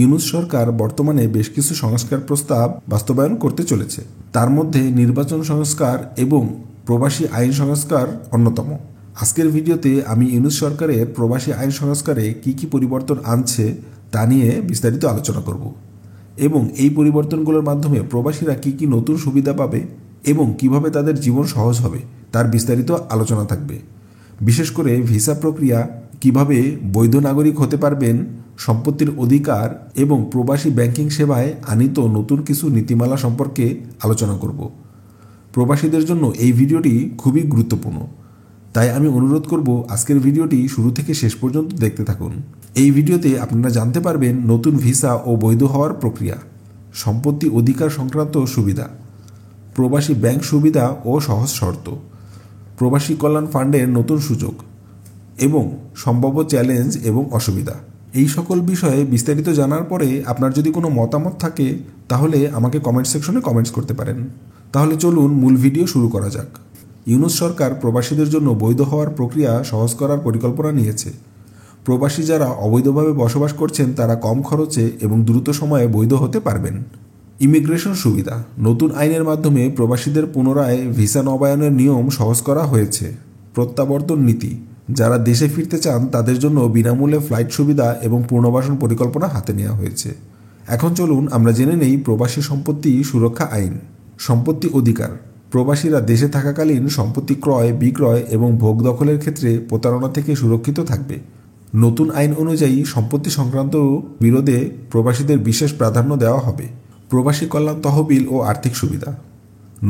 ইউনূস সরকার বর্তমানে বেশ কিছু সংস্কার প্রস্তাব বাস্তবায়ন করতে চলেছে। তার মধ্যে নির্বাচন সংস্কার এবং প্রবাসী আইন সংস্কার অন্যতম। আজকের ভিডিওতে আমি ইউনূস সরকারের প্রবাসী আইন সংস্কারে কি পরিবর্তন আনছে তা নিয়ে বিস্তারিত আলোচনা করব এবং এই পরিবর্তনগুলোর মাধ্যমে প্রবাসীরা কি নতুন সুবিধা পাবে এবং কিভাবে তাদের জীবন সহজ হবে তার বিস্তারিত আলোচনা থাকবে। বিশেষ করে ভিসা প্রক্রিয়া, কিভাবে বৈধ নাগরিক হতে পারবেন, সম্পত্তির অধিকার এবং প্রবাসী ব্যাংকিং সেবায় আনিত নতুন কিছু নীতিমালা সম্পর্কে আলোচনা করব। প্রবাসীদের জন্য এই ভিডিওটি খুবই গুরুত্বপূর্ণ, তাই আমি অনুরোধ করব আজকের ভিডিওটি শুরু থেকে শেষ পর্যন্ত দেখতে থাকুন। এই ভিডিওতে আপনারা জানতে পারবেন নতুন ভিসা ও বৈধ হওয়ার প্রক্রিয়া, সম্পত্তি অধিকার সংক্রান্ত সুবিধা, প্রবাসী ব্যাংক সুবিধা ও সহজ শর্ত, প্রবাসী কল্যাণ ফান্ডের নতুন সুযোগ এবং সম্ভাব্য চ্যালেঞ্জ এবং অসুবিধা। এই সকল বিষয়ে বিস্তারিত জানার পরে আপনার যদি কোনো মতামত থাকে তাহলে আমাকে কমেন্ট সেকশনে কমেন্টস করতে পারেন। তাহলে চলুন মূল ভিডিও শুরু করা যাক। ইউনূস সরকার প্রবাসীদের জন্য বৈধ হওয়ার প্রক্রিয়া সহজ করার পরিকল্পনা নিয়েছে। প্রবাসী যারা অবৈধভাবে বসবাস করছেন তারা কম খরচে এবং দ্রুত সময়ে বৈধ হতে পারবেন। ইমিগ্রেশন সুবিধা, নতুন আইনের মাধ্যমে প্রবাসীদের পুনরায় ভিসা নবায়নের নিয়ম সহজ করা হয়েছে। প্রত্যাবর্তন নীতি, যারা দেশে ফিরতে চান তাদের জন্য বিনামূল্যে ফ্লাইট সুবিধা এবং পুনর্বাসন পরিকল্পনা হাতে নেওয়া হয়েছে। এখন চলুন আমরা জেনে নেই প্রবাসী সম্পত্তি সুরক্ষা আইন। সম্পত্তি অধিকার, প্রবাসীরা দেশে থাকাকালীন সম্পত্তি ক্রয়, বিক্রয় এবং ভোগ দখলের ক্ষেত্রে প্রতারণা থেকে সুরক্ষিত থাকবে। নতুন আইন অনুযায়ী সম্পত্তি সংক্রান্ত বিরোধে প্রবাসীদের বিশেষ প্রাধান্য দেওয়া হবে। প্রবাসী কল্যাণ তহবিল ও আর্থিক সুবিধা,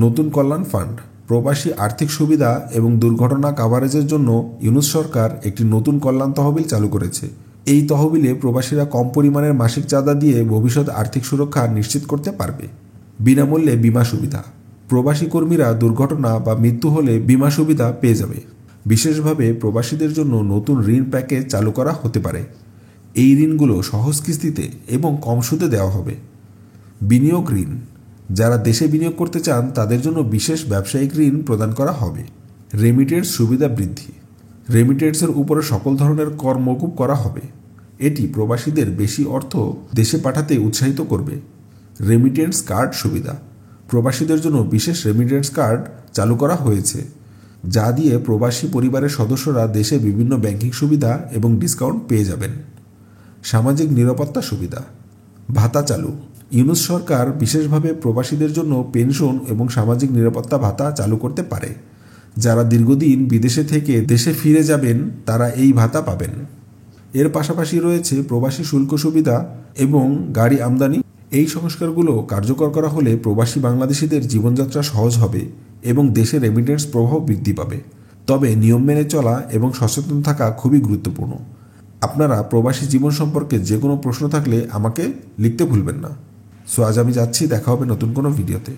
নতুন কল্যাণ ফান্ড, প্রবাসী আর্থিক সুবিধা এবং দুর্ঘটনা কাভারেজের জন্য ইউনূস সরকার একটি নতুন কল্যাণ তহবিল চালু করেছে। এই তহবিলে প্রবাসীরা কম পরিমাণের মাসিক চাঁদা দিয়ে ভবিষ্যৎ আর্থিক সুরক্ষা নিশ্চিত করতে পারবে। বিনামূল্যে বীমা সুবিধা, প্রবাসী কর্মীরা দুর্ঘটনা বা মৃত্যু হলে বীমা সুবিধা পেয়ে যাবে। বিশেষভাবে প্রবাসীদের জন্য নতুন ঋণ প্যাকেজ চালু করা হতে পারে। এই ঋণগুলো সহজ কিস্তিতে এবং কম সুদে দেওয়া হবে। বিনিয়োগ ঋণ, যারা দেশে বিনিয়োগ করতে চান তাদের জন্য বিশেষ ব্যবসায়িক ঋণ প্রদান করা হবে। রেমিটেন্স সুবিধা বৃদ্ধি, রেমিটেন্সের উপরে সকল ধরনের কর মওকুফ করা হবে। এটি প্রবাসীদের বেশি অর্থ দেশে পাঠাতে উৎসাহিত করবে। রেমিটেন্স কার্ড সুবিধা, প্রবাসীদের জন্য বিশেষ রেমিটেন্স কার্ড চালু করা হয়েছে, যা দিয়ে প্রবাসী পরিবারের সদস্যরা দেশে বিভিন্ন ব্যাংকিং সুবিধা এবং ডিসকাউন্ট পেয়ে যাবেন। সামাজিক নিরাপত্তা সুবিধা, ভাতা চালু, ইউনূস সরকার বিশেষভাবে প্রবাসীদের জন্য পেনশন এবং সামাজিক নিরাপত্তা ভাতা চালু করতে পারে। যারা দীর্ঘদিন বিদেশে থেকে দেশে ফিরে যাবেন তারা এই ভাতা পাবেন। এর পাশাপাশি রয়েছে প্রবাসী শুল্ক সুবিধা এবং গাড়ি আমদানি। এই সংস্কারগুলো কার্যকর করা হলে প্রবাসী বাংলাদেশিদের জীবনযাত্রা সহজ হবে এবং দেশে রেমিটেন্স প্রবাহ বৃদ্ধি পাবে। তবে নিয়ম মেনে চলা এবং সচেতন থাকা খুবই গুরুত্বপূর্ণ। আপনারা প্রবাসী জীবন সম্পর্কে যে কোনো প্রশ্ন থাকলে আমাকে লিখতে ভুলবেন না। সো আজ আমি যাচ্ছি, দেখা হবে নতুন কোনো ভিডিওতে।